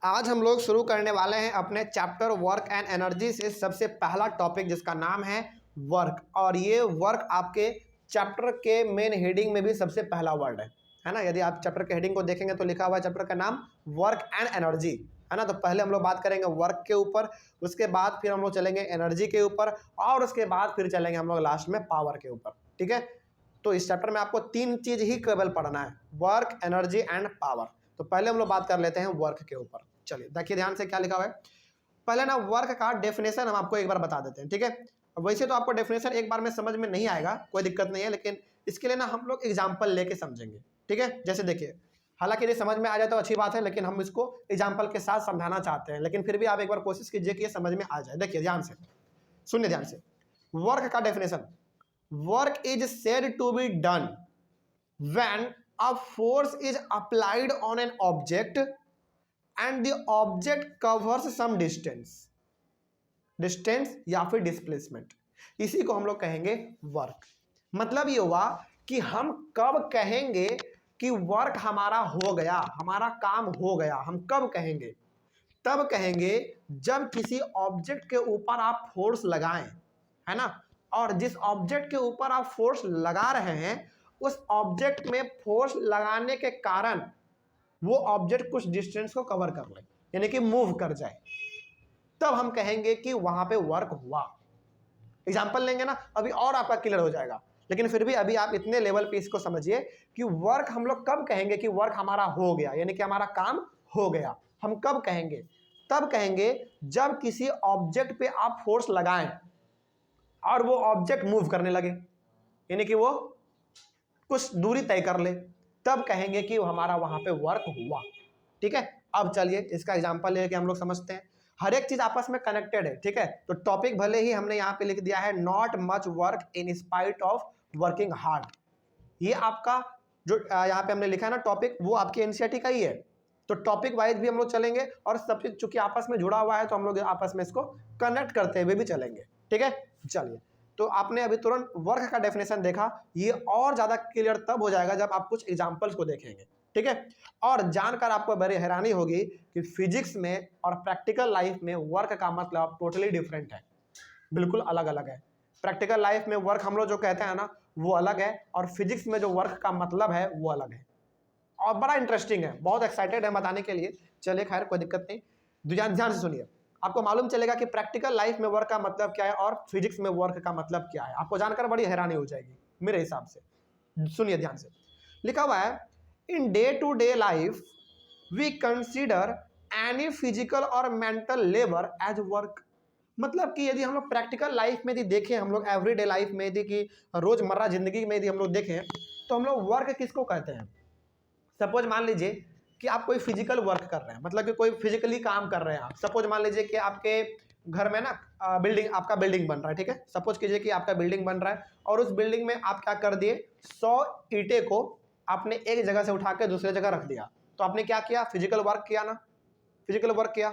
आज हम लोग शुरू करने वाले हैं अपने चैप्टर वर्क एंड एनर्जी से सबसे पहला टॉपिक जिसका नाम है वर्क। और ये वर्क आपके चैप्टर के मेन हेडिंग में भी सबसे पहला वर्ड है ना। यदि आप चैप्टर के हेडिंग को देखेंगे तो लिखा हुआ है चैप्टर का नाम वर्क एंड एनर्जी, है ना। तो पहले हम लोग बात करेंगे वर्क के ऊपर, उसके बाद फिर हम लोग चलेंगे एनर्जी के ऊपर, और उसके बाद फिर चलेंगे हम लोग लास्ट में पावर के ऊपर, ठीक है। तो इस चैप्टर में आपको तीन चीज ही केवल पढ़ना है, वर्क, एनर्जी एंड पावर। तो पहले हम लोग बात कर लेते हैं वर्क के ऊपर। चलिए देखिए ध्यान से क्या लिखा हुआ है। पहले ना वर्क का डेफिनेशन हम आपको एक बार बता देते हैं, ठीक है। वैसे तो आपको डेफिनेशन एक बार में समझ में नहीं आएगा, कोई दिक्कत नहीं है, लेकिन इसके लिए ना हम लोग एग्जाम्पल लेके समझेंगे, ठीक है। जैसे देखिए, हालांकि यदि समझ में आ जाए तो अच्छी बात है, लेकिन हम इसको एग्जाम्पल के साथ समझाना चाहते हैं। लेकिन फिर भी आप एक बार कोशिश कीजिए कि ये समझ में आ जाए। देखिए ध्यान से सुनिए, ध्यान से। वर्क का definition, work is said to be done when a force is applied on an object and the object covers some distance या फिर डिस्प्लेसमेंट, इसी को हम लोग कहेंगे वर्क। मतलब ये हुआ कि हम कब कहेंगे कि वर्क हमारा हो गया, हमारा काम हो गया। हम कब कहेंगे? तब कहेंगे जब किसी ऑब्जेक्ट के ऊपर आप फोर्स लगाएं, है ना। और जिस ऑब्जेक्ट के ऊपर आप फोर्स लगा रहे हैं उस ऑब्जेक्ट में फोर्स लगाने के कारण वो ऑब्जेक्ट कुछ डिस्टेंस को कवर कर ले, यानी कि मूव कर जाए, तब हम कहेंगे कि वहां पे वर्क हुआ। एग्जांपल लेंगे ना, अभी और आपका क्लियर हो जाएगा। लेकिन फिर भी अभी आप इतने लेवल पे इसको समझिए कि वर्क हम लोग कब कहेंगे कि वर्क हमारा हो गया, यानी कि हमारा काम हो गया। हम कब कहेंगे? तब कहेंगे जब किसी ऑब्जेक्ट पे आप फोर्स लगाएं और वो ऑब्जेक्ट मूव करने लगे, यानी कि वो कुछ दूरी तय कर ले, तब कहेंगे कि हमारा वहां पे वर्क हुआ, ठीक है। अब चलिए इसका एग्जांपल लेके हम लोग समझते हैं। हर एक चीज आपस में कनेक्टेड है, ठीक है। तो टॉपिक भले ही हमने यहाँ पे लिख दिया है not much work in spite of working hard, ये आपका जो यहाँ पे हमने लिखा है ना टॉपिक, वो आपके एनसीईआरटी का ही है। तो टॉपिक वाइज भी हम लोग चलेंगे और सब चीज चूंकि आपस में जुड़ा हुआ है तो हम लोग आपस में इसको कनेक्ट करते हुए भी चलेंगे, ठीक है। चलिए, तो आपने अभी तुरंत वर्क का डेफिनेशन देखा, ये और ज्यादा क्लियर तब हो जाएगा जब आप कुछ एग्जांपल्स को देखेंगे, ठीक है। और जानकर आपको बड़ी हैरानी होगी कि फिजिक्स में और प्रैक्टिकल लाइफ में वर्क का मतलब टोटली डिफरेंट है, बिल्कुल अलग अलग है। प्रैक्टिकल लाइफ में वर्क हम लोग जो कहते हैं ना वो अलग है, और फिजिक्स में जो वर्क का मतलब है वो अलग है। और बड़ा इंटरेस्टिंग है, बहुत एक्साइटेड है बताने के लिए। चलिए खैर कोई दिक्कत नहीं, ध्यान से सुनिए, आपको मालूम चलेगा कि प्रैक्टिकल लाइफ में वर्क का मतलब क्या है और फिजिक्स में वर्क का मतलब क्या है। आपको जानकर बड़ी हैरानी हो जाएगी मेरे हिसाब से। सुनिए ध्यान से, लिखा हुआ है in day to day life we consider any physical और मेंटल लेबर एज वर्क। मतलब कि यदि हम लोग प्रैक्टिकल लाइफ में यदि देखें, हम लोग एवरीडे लाइफ में यदि कि रोजमर्रा जिंदगी में यदि हम लोग देखें तो हम लोग वर्क किसको कहते हैं। सपोज मान लीजिए कि आप कोई फिजिकल वर्क कर रहे हैं, मतलब कि कोई फिजिकली काम कर रहे हैं आप। सपोज मान लीजिए कि आपके घर में ना बिल्डिंग, आपका बिल्डिंग बन रहा है, ठीक है। सपोज कीजिए कि आपका बिल्डिंग बन रहा है और उस बिल्डिंग में आप क्या कर दिए, 100 ईंटे को आपने एक जगह से उठा के दूसरे जगह रख दिया। तो आपने क्या किया? फिजिकल वर्क किया ना, फिजिकल वर्क किया।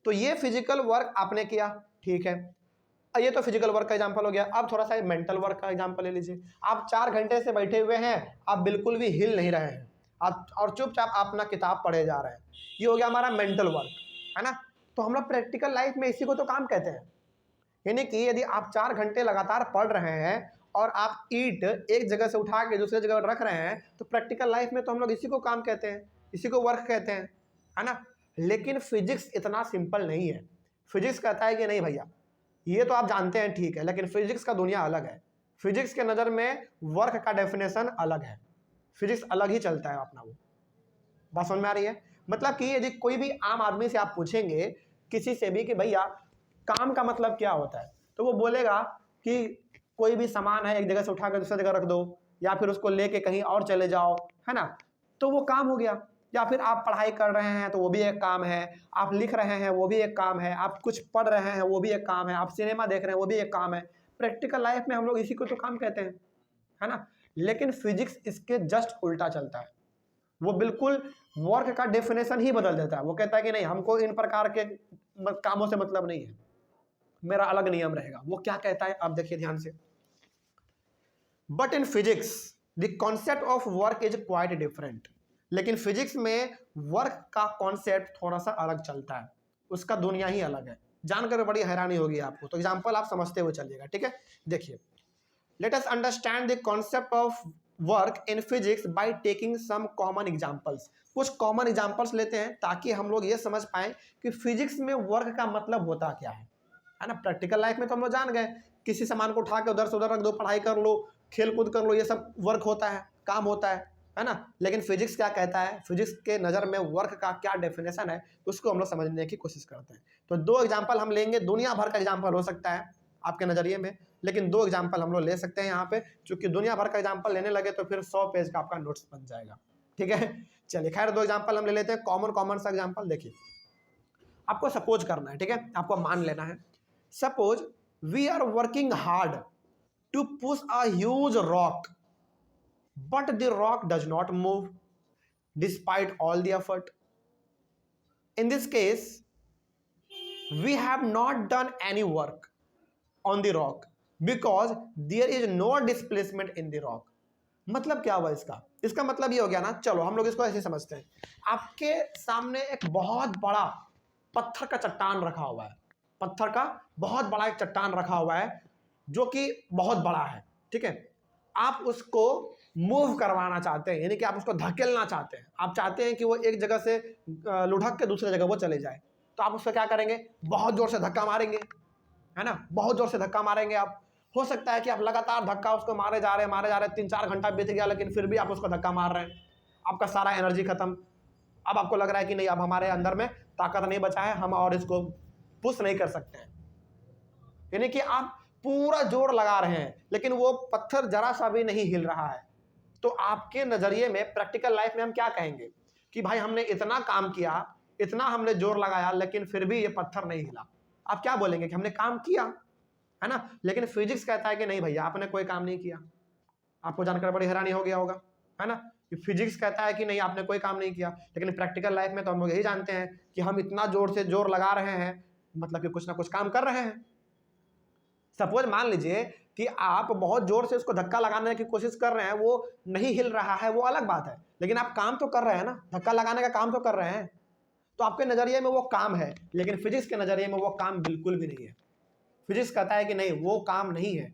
तो ये फिजिकल वर्क आपने किया, ठीक है। ये तो फिजिकल वर्क का एग्जांपल हो गया। अब थोड़ा सा मेंटल वर्क का एग्जांपल ले लीजिए। आप 4 घंटे से बैठे हुए हैं, आप बिल्कुल भी हिल नहीं रहे हैं, आप और चुपचाप आप अपना किताब पढ़े जा रहे हैं, ये हो गया हमारा मेंटल वर्क, है ना। तो हम लोग प्रैक्टिकल लाइफ में इसी को तो काम कहते हैं। यानी कि यदि आप 4 घंटे लगातार पढ़ रहे हैं और आप ईंट एक जगह से उठा के दूसरे जगह रख रहे हैं, तो प्रैक्टिकल लाइफ में तो हम लोग इसी को काम कहते हैं, इसी को वर्क कहते हैं, है ना। लेकिन फिजिक्स इतना सिंपल नहीं है। फिजिक्स कहता है कि नहीं भैया, ये तो आप जानते हैं, ठीक है, लेकिन फिजिक्स का दुनिया अलग है। फिजिक्स के नज़र में वर्क का डेफिनेशन अलग है, फिजिक्स अलग ही चलता है अपना। वो बात समझ में आ रही है? मतलब कि यदि कोई भी आम आदमी से आप पूछेंगे किसी से भी कि भैया काम का मतलब क्या होता है, तो वो बोलेगा कि कोई भी सामान है एक जगह से उठा कर दूसरी जगह रख दो, या फिर उसको लेके कहीं और चले जाओ, है ना, तो वो काम हो गया। या फिर आप पढ़ाई कर रहे हैं तो वो भी एक काम है, आप लिख रहे हैं वो भी एक काम है, आप कुछ पढ़ रहे हैं वो भी एक काम है, आप सिनेमा देख रहे हैं वो भी एक काम है। प्रैक्टिकल लाइफ में हम लोग इसी को तो काम कहते हैं, है ना। लेकिन फिजिक्स इसके जस्ट उल्टा चलता है। वो बिल्कुल वर्क का डेफिनेशन ही बदल देता है। वो कहता है कि नहीं, हमको इन प्रकार के कामों से मतलब नहीं है, मेरा अलग नियम रहेगा। वो क्या कहता है अब देखिए ध्यान से, but in physics the concept of work is quite different. लेकिन फिजिक्स में वर्क का कॉन्सेप्ट थोड़ा सा अलग चलता है, उसका दुनिया ही अलग है। जानकर बड़ी हैरानी होगी आपको, तो एग्जांपल आप समझते हुए चलिएगा, ठीक है। देखिए, let us understand the concept of work in physics by taking some common examples. कुछ कॉमन एग्जांपल्स लेते हैं ताकि हम लोग ये समझ पाएं कि फिजिक्स में वर्क का मतलब होता क्या है ना। प्रैक्टिकल लाइफ में तो हम लोग जान गए, किसी सामान को उठा के उधर से उधर रख दो, पढ़ाई कर लो, खेल कूद कर लो, ये सब वर्क होता है, काम होता है ना। लेकिन फिजिक्स क्या कहता है, फिजिक्स के नज़र में वर्क का क्या डेफिनेशन है, उसको हम लोग समझने की कोशिश करते हैं। तो दो एग्जाम्पल हम लेंगे, दुनिया भर का एग्जाम्पल हो सकता है आपके नज़रिए में, लेकिन दो एग्जाम्पल हम लोग ले सकते हैं यहाँ पे, क्योंकि दुनिया भर का एग्जाम्पल लेने लगे तो फिर 100 पेज का आपका नोट्स बन जाएगा, ठीक है। चलिए खैर, दो एग्जाम्पल हम ले लेते हैं, कॉमन सा एग्जाम्पल। देखिए, आपको सपोज करना है, ठीक है, आपको मान लेना है, suppose we are working hard to push a huge rock, but the rock does not move despite all the effort. In this case, we have not done any work on the rock because there is no displacement in the rock. मतलब क्या हुआ इसका? इसका मतलब ये हो गया ना, चलो हम लोग इसको ऐसे समझते हैं, आपके सामने एक बहुत बड़ा पत्थर का चट्टान रखा हुआ है, पत्थर का बहुत बड़ा एक चट्टान रखा हुआ है जो कि बहुत बड़ा है, ठीक है। आप उसको मूव करवाना चाहते हैं, यानी कि आप उसको धकेलना चाहते हैं, आप चाहते हैं कि वो एक जगह से लुढ़क के दूसरे जगह वो चले जाए, तो आप उसको क्या करेंगे, बहुत जोर से धक्का मारेंगे, है ना, बहुत जोर से धक्का मारेंगे आप। हो सकता है कि आप लगातार धक्का उसको मारे जा रहे हैं, 3-4 घंटा बीत गया, लेकिन फिर भी आप उसको धक्का मार रहे हैं, आपका सारा एनर्जी खत्म। अब आपको लग रहा है कि नहीं, अब हमारे अंदर में ताकत नहीं बचा है, हम और इसको पुश नहीं कर सकते हैं, यानी कि आप पूरा जोर लगा रहे हैं लेकिन वो पत्थर जरा सा भी नहीं हिल रहा है। तो आपके नजरिए में प्रैक्टिकल लाइफ में हम क्या कहेंगे कि भाई हमने इतना काम किया, इतना हमने जोर लगाया, लेकिन फिर भी ये पत्थर नहीं हिला। आप क्या बोलेंगे कि हमने काम किया, है ना। लेकिन फिजिक्स कहता है कि नहीं भैया, आपने कोई काम नहीं किया। आपको जानकर बड़ी हैरानी हो गया होगा, है ना, कि फिजिक्स कहता है कि नहीं, आपने कोई काम नहीं किया, लेकिन प्रैक्टिकल लाइफ में तो हम लोग यही जानते हैं कि हम इतना जोर से जोर लगा रहे हैं, मतलब कि कुछ ना कुछ काम कर रहे हैं। सपोज मान लीजिए कि आप बहुत जोर से उसको धक्का लगाने की कोशिश कर रहे हैं, वो नहीं हिल रहा है, वो अलग बात है, लेकिन आप काम तो कर रहे हैं ना, धक्का लगाने का काम तो कर रहे हैं, तो आपके नजरिए में वो काम है। लेकिन फिजिक्स के नजरिए में वो काम बिल्कुल भी नहीं है। फिजिक्स कहता है कि नहीं, वो काम नहीं है।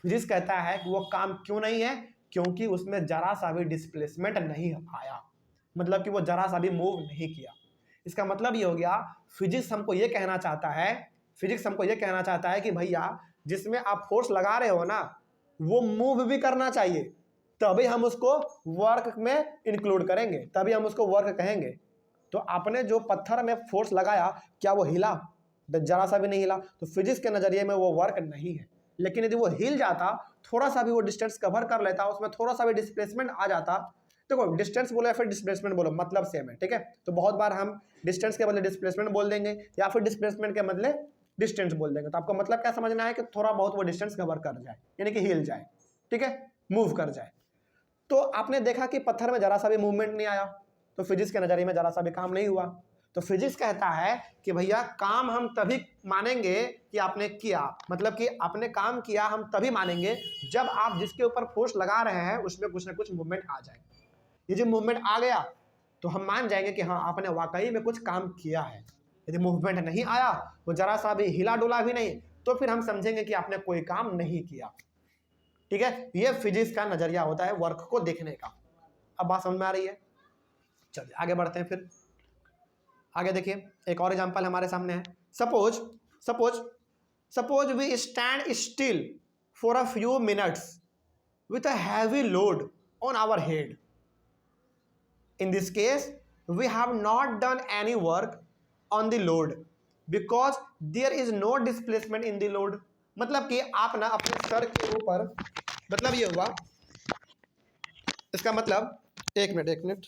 फिजिक्स कहता है कि वो काम क्यों नहीं है, क्योंकि उसमें जरा सा भी डिस्प्लेसमेंट नहीं आया, मतलब कि वो जरा सा भी मूव नहीं किया। इसका मतलब ये हो गया, फिजिक्स हमको ये कहना चाहता है कि भैया जिसमें आप फोर्स लगा रहे हो ना, वो मूव भी करना चाहिए, तभी हम उसको वर्क में इंक्लूड करेंगे, तभी हम उसको वर्क कहेंगे। तो आपने जो पत्थर में फोर्स लगाया, क्या वो हिला? जरा सा भी नहीं हिला, तो फिजिक्स के नजरिए में वो वर्क नहीं है। लेकिन यदि वो हिल जाता, थोड़ा सा भी वो डिस्टेंस कवर कर लेता, उसमें थोड़ा सा भी डिस्प्लेसमेंट आ जाता, देखो डिस्टेंस बोलो या फिर डिस्प्लेसमेंट बोलो, मतलब सेम है, ठीक है। तो बहुत बार हम डिस्टेंस के बदले डिस्प्लेसमेंट बोल देंगे या फिर डिस्प्लेसमेंट के बदले डिस्टेंस बोल देंगे। तो आपको मतलब क्या समझना है कि थोड़ा बहुत वो डिस्टेंस कवर कर जाए, यानी कि हिल जाए, ठीक है, मूव कर जाए। तो आपने देखा कि पत्थर में जरा सा भी मूवमेंट नहीं आया, तो फिजिक्स के नजरिए में जरा सा भी काम नहीं हुआ। तो फिजिक्स कहता है कि भैया काम हम तभी मानेंगे कि आपने किया, मतलब कि आपने काम किया हम तभी मानेंगे जब आप जिसके ऊपर फोर्स लगा रहे हैं उसमें कुछ ना कुछ मूवमेंट आ जाए। ये जो मूवमेंट आ गया तो हम मान जाएंगे कि हाँ, आपने वाकई में कुछ काम किया है। यदि मूवमेंट नहीं आया, वो जरा सा भी हिला डुला भी नहीं, तो फिर हम समझेंगे कि आपने कोई काम नहीं किया, ठीक है। ये फिजिक्स का नजरिया होता है वर्क को देखने का। अब बात समझ में आ रही है? चलिए आगे बढ़ते हैं। फिर आगे देखिए, एक और एग्जांपल हमारे सामने है। Suppose we stand still for a few minutes with a heavy load on our head. In this case, we have not done any work on the load because there is no displacement in the load. मतलब कि आप ना अपने sir के ऊपर, मतलब ये हुआ, इसका मतलब एक मिनट,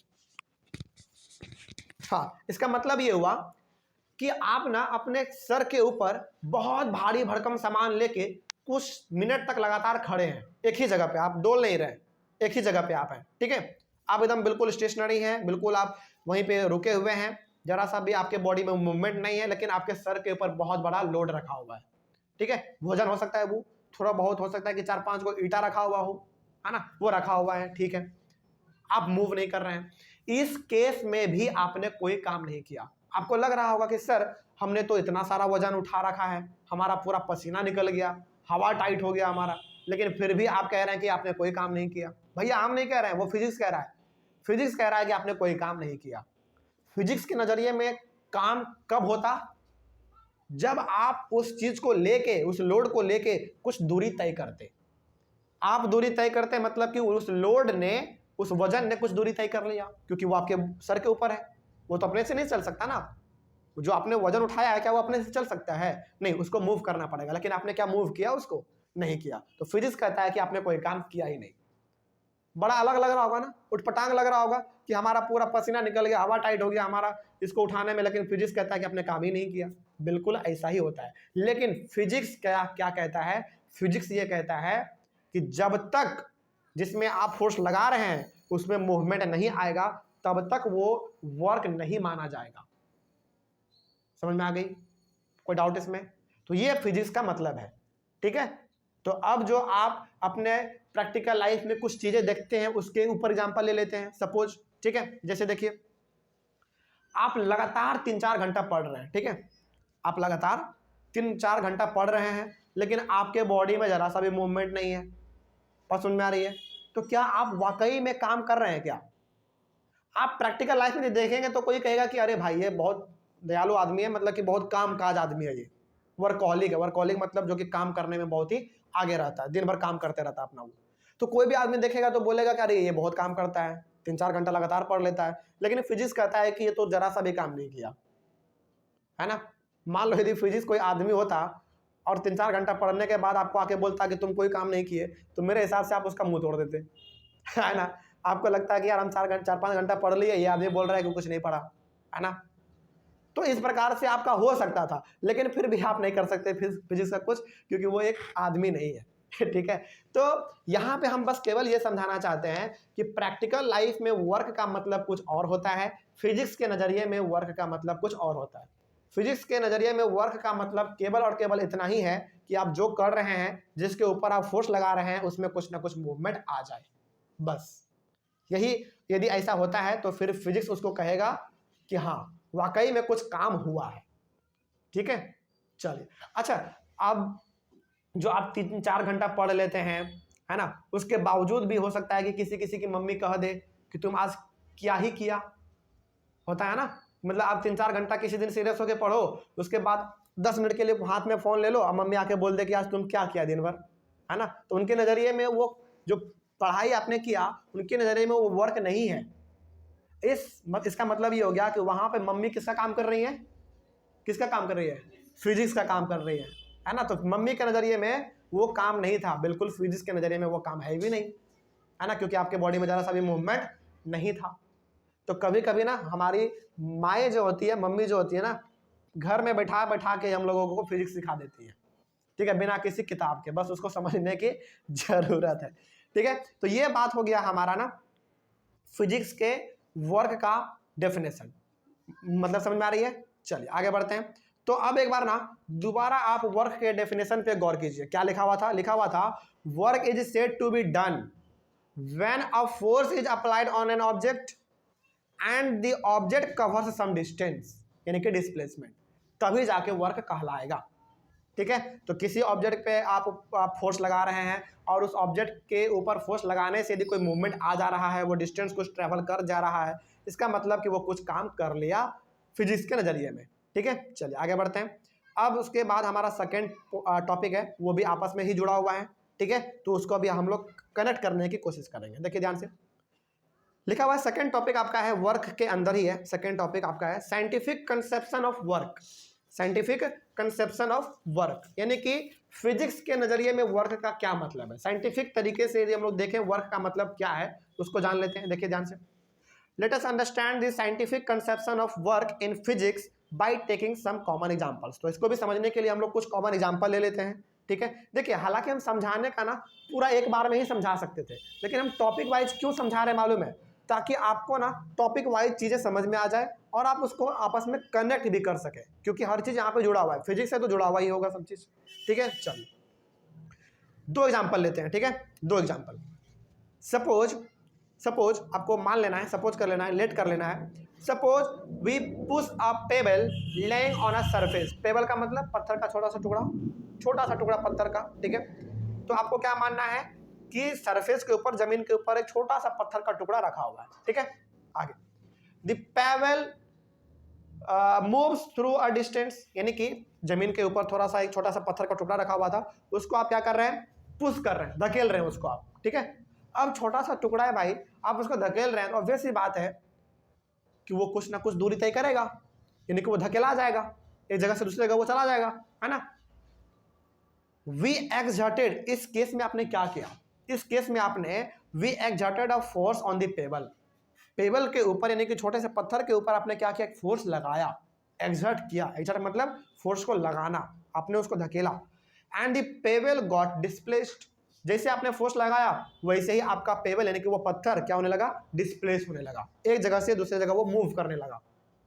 हाँ, इसका मतलब ये हुआ कि आप ना अपने सर के ऊपर बहुत भारी भरकम सामान लेके कुछ मिनट तक लगातार खड़े हैं, एक ही जगह पे, आप डोल नहीं रहे, एक ही जगह पे आप हैं, ठीक है। आप एकदम बिल्कुल स्टेशनरी हैं, बिल्कुल आप वहीं पे रुके हुए हैं, जरा सा भी आपके बॉडी में मूवमेंट नहीं है, लेकिन आपके सर के ऊपर बहुत बड़ा लोड रखा हुआ है, ठीक है। वजन हो सकता है, वो थोड़ा बहुत हो सकता है कि 4-5 को ईटा रखा हुआ हो, है ना, वो रखा हुआ है, ठीक है। आप मूव नहीं कर रहे हैं, इस केस में भी आपने कोई काम नहीं किया। आपको लग रहा होगा कि सर हमने तो इतना सारा वजन उठा रखा है, हमारा पूरा पसीना निकल गया, हवा टाइट हो गया हमारा, लेकिन फिर भी आप कह रहे हैं कि आपने कोई काम नहीं किया। भैया हम नहीं कह रहे हैं, वो फिजिक्स कह रहा है। फिजिक्स कह रहा है कि आपने कोई काम नहीं किया। फिजिक्स के नजरिए में काम कब होता? जब आप उस चीज को लेके, उस लोड को लेके कुछ दूरी तय करते। आप दूरी तय करते मतलब कि उस लोड ने, उस वजन ने कुछ दूरी तय कर लिया, क्योंकि वो आपके सर के ऊपर है, वो तो अपने से नहीं चल सकता ना। जो आपने वजन उठाया है क्या वो अपने से चल सकता है? नहीं, उसको मूव करना पड़ेगा। लेकिन आपने क्या मूव किया? उसको नहीं किया। तो फिजिक्स कहता है कि आपने कोई काम किया ही नहीं। बड़ा अलग लग रहा होगा ना, उठपटांग लग रहा होगा कि हमारा पूरा पसीना निकल गया, हवा टाइट हो गया हमारा इसको उठाने में, लेकिन फिजिक्स कहता है कि आपने काम ही नहीं किया। बिल्कुल ऐसा ही होता है। लेकिन फिजिक्स क्या क्या कहता है? फिजिक्स ये कहता है कि जब तक जिसमें आप फोर्स लगा रहे हैं उसमें मूवमेंट नहीं आएगा, तब तक वो वर्क नहीं माना जाएगा। समझ में आ गई? कोई डाउट इसमें? तो ये फिजिक्स का मतलब है। ठीक है, तो अब जो आप अपने प्रैक्टिकल लाइफ में कुछ चीजें देखते हैं उसके ऊपर एग्जांपल ले लेते हैं। सपोज, ठीक है, जैसे देखिए आप लगातार 3-4 घंटा पढ़ रहे हैं, ठीक है, आप लगातार 3-4 घंटा पढ़ रहे हैं, लेकिन आपके बॉडी में जरा सा भी मूवमेंट नहीं है। बात समझ में आ रही है? तो क्या आप वाकई में काम कर रहे हैं क्या? आप प्रैक्टिकल लाइफ में देखेंगे तो कोई कहेगा कि अरे भाई ये बहुत दयालु आदमी है, मतलब कि बहुत काम काज आदमी है, ये वर्कहॉलिक है। वर्कहॉलिक मतलब जो कि काम करने में बहुत ही आगे रहता है, दिन भर काम करते रहता है अपना। वो तो कोई भी आदमी देखेगा तो बोलेगा कि अरे ये बहुत काम करता है, 3-4 घंटा लगातार पढ़ लेता है। लेकिन फिजिक्स कहता है कि ये तो जरा सा भी काम नहीं किया है ना। मान लो यदि फिजिक्स कोई आदमी होता और 3-4 घंटा पढ़ने के बाद आपको आके बोलता कि तुम कोई काम नहीं किए, तो मेरे हिसाब से आप उसका मुंह तोड़ देते है ना। आपको लगता है कि यार हम 4-5 घंटा पढ़ लिए, ये आदमी बोल रहा है कि कुछ नहीं पढ़ा, है ना। तो इस प्रकार से आपका हो सकता था, लेकिन फिर भी आप नहीं कर सकते फिजिक्स का कुछ, क्योंकि वो एक आदमी नहीं है। ठीक है, तो यहाँ पे हम बस केवल ये समझाना चाहते हैं कि प्रैक्टिकल लाइफ में वर्क का मतलब कुछ और होता है, फिजिक्स के नजरिए में वर्क का मतलब कुछ और होता है। फिजिक्स के नजरिए में वर्क का मतलब केवल और केवल इतना ही है कि आप जो कर रहे हैं, जिसके ऊपर आप फोर्स लगा रहे हैं, उसमें कुछ ना कुछ मूवमेंट आ जाए, बस यही। यदि ऐसा होता है तो फिर फिजिक्स उसको कहेगा कि हाँ वाकई में कुछ काम हुआ है। ठीक है, चलिए। अच्छा, अब जो आप 3-4 घंटा पढ़ लेते हैं, है ना, उसके बावजूद भी हो सकता है कि किसी किसी की मम्मी कह दे कि तुम आज क्या ही किया, होता है ना। मतलब आप 3-4 घंटा किसी दिन सीरियस होकर पढ़ो, उसके बाद 10 मिनट के लिए हाथ में फोन ले लो और मम्मी आके बोल दे कि आज तुम क्या किया दिन भर, है ना। तो उनके नजरिए में वो जो पढ़ाई आपने किया, उनके नजरिए में वो वर्क नहीं है। इसका मतलब ये हो गया कि वहां पे मम्मी किसका काम कर रही है? किसका काम कर रही है? फिजिक्स का काम कर रही है ना। तो मम्मी के नजरिए में वो काम नहीं था, बिल्कुल फिजिक्स के नजरिए में वो काम है भी नहीं, है ना, क्योंकि आपके बॉडी में जरा सा भी मूवमेंट नहीं था। तो कभी कभी ना हमारी माएँ जो होती है, मम्मी जो होती है ना, घर में बैठा बैठा के हम लोगों को फिजिक्स सिखा देती है, ठीक है, बिना किसी किताब के, बस उसको समझने की जरूरत है। ठीक है, तो ये बात हो गया हमारा ना फिजिक्स के वर्क का डेफिनेशन, मतलब समझ में आ रही है। चलिए आगे बढ़ते हैं। तो अब एक बार ना दोबारा आप वर्क के डेफिनेशन पे गौर कीजिए। क्या लिखा हुआ था? लिखा हुआ था work is said to be done when a force is applied on an object and the object covers some distance, यानी कि डिस्प्लेसमेंट, तभी जाके वर्क कहलाएगा। ठीक है, तो किसी ऑब्जेक्ट पे आप फोर्स लगा रहे हैं और उस ऑब्जेक्ट के ऊपर फोर्स लगाने से यदि कोई मूवमेंट आ जा रहा है, वो डिस्टेंस कुछ ट्रेवल कर जा रहा है, इसका मतलब कि वो कुछ काम कर लिया फिजिक्स के नज़रिए में। ठीक है, चलिए आगे बढ़ते हैं। अब उसके बाद हमारा सेकेंड टॉपिक है, वो भी आपस में ही जुड़ा हुआ है। ठीक है, तो उसको अभी हम लोग कनेक्ट करने की कोशिश करेंगे। देखिए ध्यान से, लिखा हुआ है सेकेंड टॉपिक आपका है वर्क के अंदर ही है। सेकेंड टॉपिक आपका है scientific conception of work. Scientific conception of work, यानी कि फिजिक्स के नजरिए में वर्क का क्या मतलब है। साइंटिफिक तरीके से यदि हम लोग देखें वर्क का मतलब क्या है, उसको जान लेते हैं। देखिए ध्यान से, let us understand the scientific conception of work in physics by taking some common examples. तो इसको भी समझने के लिए हम लोग कुछ कॉमन एग्जांपल ले लेते हैं। ठीक है, देखिए हालांकि हम समझाने का ना पूरा एक बार में ही समझा सकते थे, लेकिन हम टॉपिक वाइज क्यों समझा रहे मालूम है? ताकि आपको ना टॉपिक वाइज चीजें समझ में आ जाए और आप उसको आपस में कनेक्ट भी कर सके, क्योंकि हर चीज यहाँ पे जुड़ा हुआ है, फिजिक्स से तो जुड़ा हुआ ही होगा सब चीज। ठीक है, चलिए 2 एग्जांपल लेते हैं। ठीक है, 2 एग्जांपल। सपोज सपोज आपको मान लेना है, सपोज कर लेना है, लेट कर लेना है। Suppose we push a pebble lying on a surface. Pebble का मतलब पत्थर का छोटा सा टुकड़ा पत्थर का, ठीक है। तो आपको क्या मानना है कि सरफेस के ऊपर, जमीन के ऊपर एक छोटा सा पत्थर का टुकड़ा रखा हुआ है, ठीक है। आगे the payable moves through a distance, यानी कि जमीन के ऊपर थोड़ा सा एक छोटा सा पत्थर का टुकड़ा रखा हुआ था, उसको आप क्या कर रहे हैं, पुश कर रहे हैं, धकेल रहे हैं उसको आप, ठीक है। अब छोटा सा टुकड़ा है भाई, आप उसको धकेल रहे हैं तो ऑब्वियस सी बात है कि वो कुछ ना कुछ दूरी तय करेगा, यानी कि वो धकेला जाएगा, एक जगह से दूसरी जगह वो चला जाएगा, है ना। वी एक्सर्टेड, इस केस में आपने क्या किया, इस केस में आपने we exerted a force on the pebble, pebble के ऊपर यानी कि छोटे से पत्थर के ऊपर आपने क्या किया, फोर्स लगाया, एक्सर्ट किया। एक्सर्ट मतलब फोर्स को लगाना, आपने उसको धकेला। And the payable got displaced, जैसे आपने फोर्स लगाया वैसे ही आपका पेबल यानी कि वो पत्थर क्या होने लगा, डिस्प्लेस होने लगा, एक जगह से दूसरी जगह वो मूव करने लगा,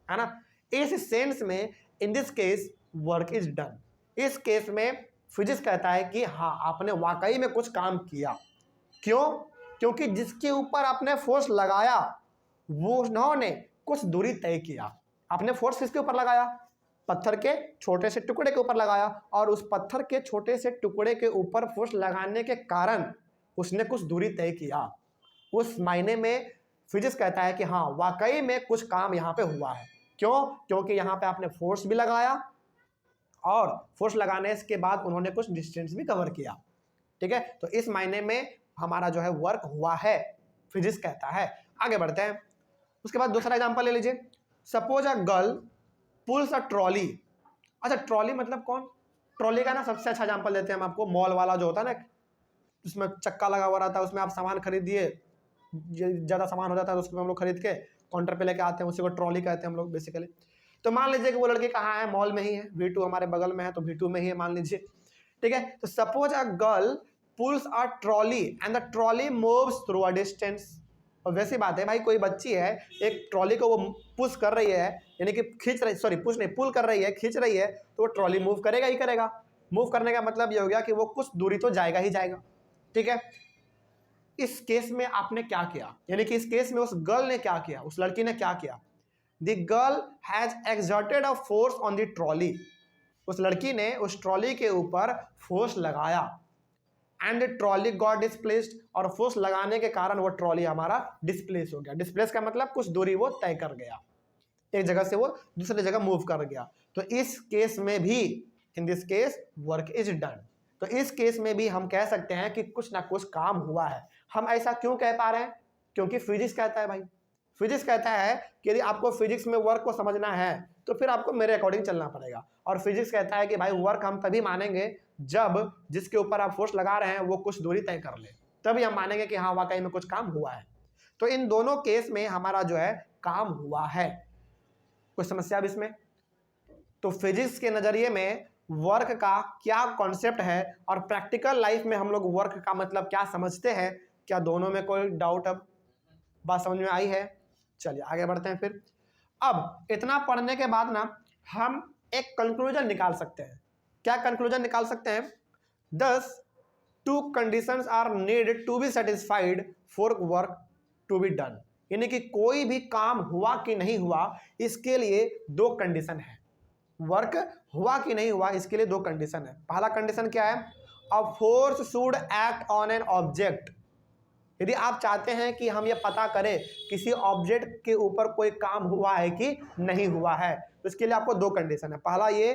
है ना। इस सेंस में in this case work is done, इस केस में फिजिक्स कहता है कि हाँ आपने वाकई में कुछ काम किया। क्यों? क्योंकि जिसके ऊपर आपने फोर्स लगाया वो उन्होंने कुछ दूरी तय किया। आपने फोर्स किसके ऊपर लगाया, पत्थर के छोटे से टुकड़े के ऊपर लगाया, और उस पत्थर के छोटे से टुकड़े के ऊपर फोर्स लगाने के कारण उसने कुछ दूरी तय किया। उस मायने में फिजिक्स कहता है कि हाँ वाकई में कुछ काम यहाँ पे हुआ है। क्यों? क्योंकि यहाँ पे आपने फोर्स भी लगाया और फोर्स लगाने के बाद उन्होंने कुछ डिस्टेंस भी कवर किया, ठीक है। तो इस मायने में हमारा जो है वर्क हुआ है, फिजिक्स कहता है। आगे बढ़ते हैं, उसके बाद दूसरा एग्जांपल ले लीजिए। Suppose a girl pools a trolley. अच्छा ट्रॉली मतलब कौन, ट्रॉली का ना सबसे अच्छा एग्जांपल देते हैं हम आपको, मॉल वाला जो होता है ना, उसमें चक्का लगा हुआ रहता है, उसमें आप सामान खरीदिए, ज़्यादा सामान हो जाता है तो उसको हम लोग खरीद के काउंटर पे लेके आते हैं, उसी को ट्रॉली कहते हैं हम लोग बेसिकली। तो मान लीजिए कि वो लड़की कहाँ है, मॉल में ही है, V2 हमारे बगल में है तो V2 में ही है मान लीजिए, ठीक है। तो suppose a girl pools a trolley and the trolley moves through a distance. और वैसी बात है भाई, कोई बच्ची है एक ट्रॉली को वो पुश कर रही है, यानी कि खींच रही, सॉरी पुश नहीं, पुल कर रही है, खींच रही है, तो वो ट्रॉली मूव करेगा ही करेगा। मूव करने का मतलब ये हो गया कि वो कुछ दूरी तो जाएगा ही जाएगा, ठीक है। इस केस में आपने क्या किया, यानी कि इस केस में उस गर्ल ने क्या किया, उस लड़की ने क्या किया, the girl has exerted a force on the trolley, उस लड़की ने उस ट्रॉली के ऊपर फोर्स लगाया, एंड ट्रॉली गॉट डिस्प्लेस्ड, और फोर्स लगाने के कारण वो ट्रॉली हमारा डिस्प्लेस हो गया। डिस्प्लेस का मतलब कुछ दूरी वो तय कर गया, एक जगह से वो दूसरी जगह मूव कर गया। तो इस केस में भी, in this case work is done, तो इस केस में भी हम कह सकते हैं कि कुछ ना कुछ काम हुआ है। हम ऐसा क्यों कह पा रहे हैं, क्योंकि फिजिक्स कहता है भाई, फिजिक्स कहता है कि यदि आपको फिजिक्स में वर्क को समझना है तो फिर आपको मेरे अकॉर्डिंग चलना पड़ेगा। और फिजिक्स कहता है कि भाई वर्क हम तभी मानेंगे जब जिसके ऊपर आप फोर्स लगा रहे हैं वो कुछ दूरी तय कर ले, तभी हम मानेंगे कि हाँ वाकई में कुछ काम हुआ है। तो इन दोनों केस में हमारा जो है काम हुआ है। कुछ समस्या अब इसमें? तो फिजिक्स के नजरिए में वर्क का क्या कॉन्सेप्ट है और प्रैक्टिकल लाइफ में हम लोग वर्क का मतलब क्या समझते हैं, क्या दोनों में कोई डाउट अब बात समझ में आई है? चलिए आगे बढ़ते हैं फिर। अब इतना पढ़ने के बाद ना हम एक कंक्लूजन निकाल सकते हैं। क्या कंक्लूजन निकाल सकते हैं? These two conditions are needed to be satisfied for work to be done, यानी कि कोई भी काम हुआ कि नहीं हुआ इसके लिए दो कंडीशन है। वर्क हुआ कि नहीं हुआ इसके लिए दो कंडीशन है। पहला कंडीशन क्या है? A force should act on an object. यदि आप चाहते हैं कि हम ये पता करें किसी ऑब्जेक्ट के ऊपर कोई काम हुआ है कि नहीं हुआ है, तो इसके लिए आपको दो कंडीशन है। पहला ये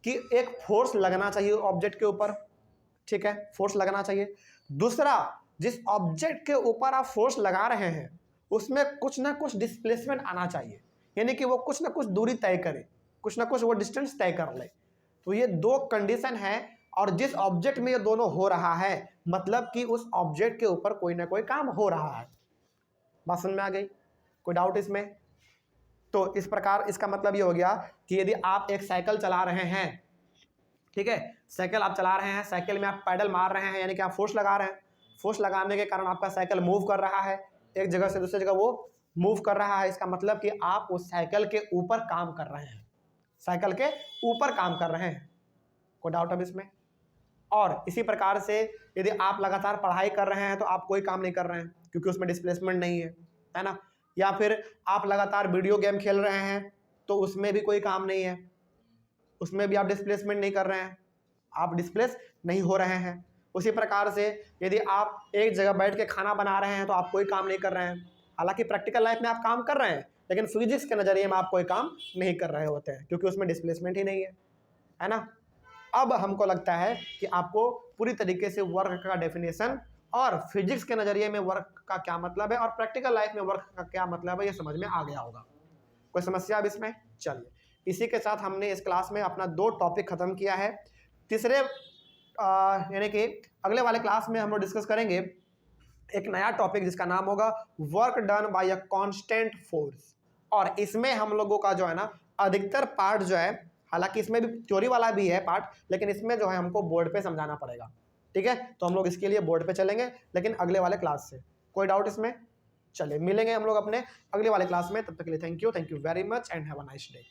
कि एक फोर्स लगना चाहिए ऑब्जेक्ट के ऊपर, ठीक है, फोर्स लगना चाहिए। दूसरा, जिस ऑब्जेक्ट के ऊपर आप फोर्स लगा रहे हैं उसमें कुछ ना कुछ डिस्प्लेसमेंट आना चाहिए, यानी कि वो कुछ ना कुछ दूरी तय करे, कुछ ना कुछ वो डिस्टेंस तय कर ले। तो ये दो कंडीशन है, और जिस ऑब्जेक्ट में ये दोनों हो रहा है मतलब कि उस ऑब्जेक्ट के ऊपर कोई ना कोई काम हो रहा है। बात समझ में आ गई? कोई डाउट इसमें? तो इस प्रकार इसका मतलब ये हो गया कि यदि आप एक साइकिल चला रहे हैं, ठीक है, साइकिल आप चला रहे हैं, साइकिल में आप पैडल मार रहे हैं, यानी कि आप फोर्स लगा रहे हैं, फोर्स लगाने के कारण आपका साइकिल मूव कर रहा है, एक जगह से दूसरी जगह वो मूव कर रहा है। इसका मतलब कि आप उस साइकिल के ऊपर काम कर रहे हैं, साइकिल के ऊपर काम कर रहे हैं। कोई डाउट अब इसमें? और इसी प्रकार से यदि आप लगातार पढ़ाई कर रहे हैं तो आप कोई काम नहीं कर रहे हैं क्योंकि उसमें डिस्प्लेसमेंट नहीं है ना। या फिर आप लगातार वीडियो गेम खेल रहे हैं तो उसमें भी कोई काम नहीं है, उसमें भी आप डिस्प्लेसमेंट नहीं कर रहे हैं, आप डिस्प्लेस नहीं हो रहे हैं। उसी प्रकार से यदि आप एक जगह बैठ के खाना बना रहे हैं तो आप कोई काम नहीं कर रहे हैं, हालांकि प्रैक्टिकल लाइफ में आप काम कर रहे हैं लेकिन फिजिक्स के नज़रिए में आप कोई काम नहीं कर रहे होते हैं क्योंकि उसमें डिस्प्लेसमेंट ही नहीं है ना। अब हमको लगता है कि आपको पूरी तरीके से वर्क का डेफिनेशन और फिजिक्स के नज़रिए में वर्क का क्या मतलब है और प्रैक्टिकल लाइफ में वर्क का क्या मतलब है ये समझ में आ गया होगा। कोई समस्या अब इसमें? चलिए, इसी के साथ हमने इस क्लास में अपना 2 टॉपिक खत्म किया है। तीसरे यानी कि अगले वाले क्लास में हम लोग डिस्कस करेंगे एक नया टॉपिक जिसका नाम होगा work done by a constant force. और इसमें हम लोगों का जो है ना अधिकतर पार्ट जो है, हालांकि इसमें भी थ्योरी वाला भी है पार्ट, लेकिन इसमें जो है हमको बोर्ड पे समझाना पड़ेगा। ठीक है, तो हम लोग इसके लिए बोर्ड पे चलेंगे लेकिन अगले वाले क्लास से। कोई डाउट इसमें? चलिए, मिलेंगे हम लोग अपने अगले वाले क्लास में। तब तक के लिए thank you very much and have a nice day.